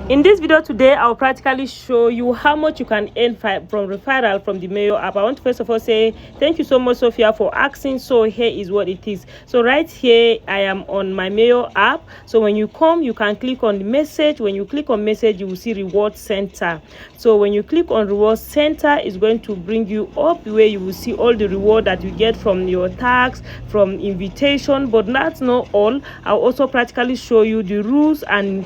In this video today, I'll practically show you how much you can earn from referral from the Meyo app. I want to first of all say thank you so much, Sophia, for asking. So here is what it is. So right here, I am on my Meyo app. So when you come, you can click on the message. When you click on message, you will see reward center. So when you click on reward center, it's going to bring you up where you will see all the reward that you get from your tags, from invitation. But that's not all. I'll also practically show you the rules and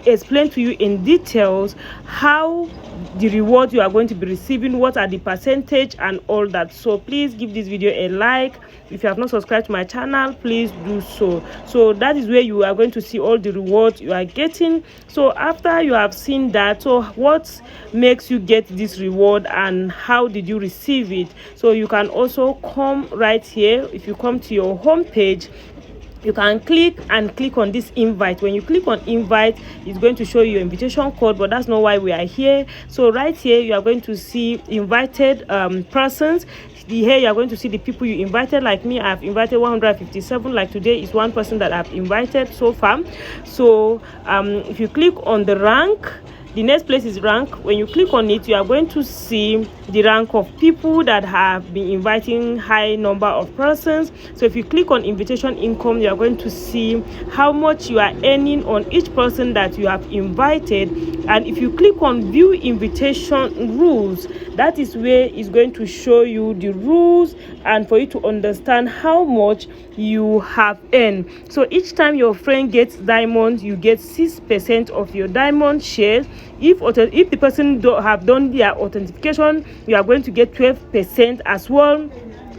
explain to you in details how the reward you are going to be receiving, what are the percentage and all that. So please give this video a like. If you have not subscribed to my channel, please do so. So that is where you are going to see all the rewards you are getting. So after you have seen that, so what makes you get this reward and how did you receive it? So you can also come right here. If you come to your home page, you can click on this invite. When you click on invite, it's going to show you your invitation code, but that's not why we are here. So right here, you are going to see invited persons. Here you are going to see the people you invited. Like me, I've invited 157. Like today is one person that I've invited so far. So if you click on the rank, the next place is rank. When you click on it, you are going to see the rank of people that have been inviting high number of persons. So if you click on invitation income, you are going to see how much you are earning on each person that you have invited. And if you click on view invitation rules, that is where it's going to show you the rules and for you to understand how much you have earned. So each time your friend gets diamond, you get 6% of your diamond shares. If the person have done their authentication, you are going to get 12% as well.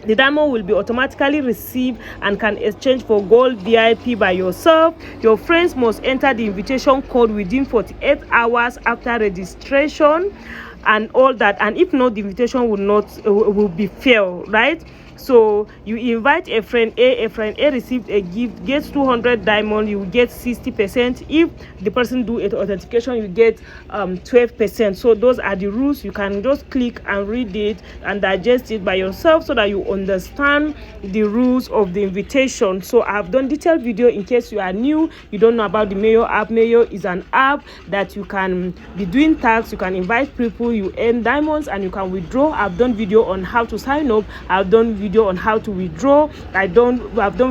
The diamond will be automatically received and can exchange for gold VIP by yourself. Your friends must enter the invitation code within 48 hours after registration and all that. And if not, the invitation will be failed, right? So you invite a friend A received a gift, gets 200 diamond, you get 60%. If the person do it authentication, you get 12%. So those are the rules. You can just click and read it and digest it by yourself so that you understand the rules of the invitation. So I've done detailed video in case you are new, you don't know about the Meyo app. Meyo is an app that you can be doing tags, you can invite people, you earn diamonds and you can withdraw. I've done video on how to sign up, I've done video on how to withdraw, I've done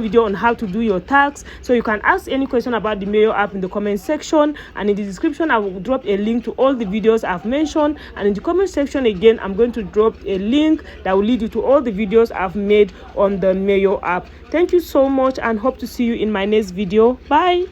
video on how to do your tags. So you can ask any question about the Meyo app in the comment section, and in the description I will drop a link to all the videos I've mentioned, and in the comment section again I'm going to drop a link that will lead you to all the videos I've made on the Meyo app. Thank you so much and hope to see you in my next video. Bye.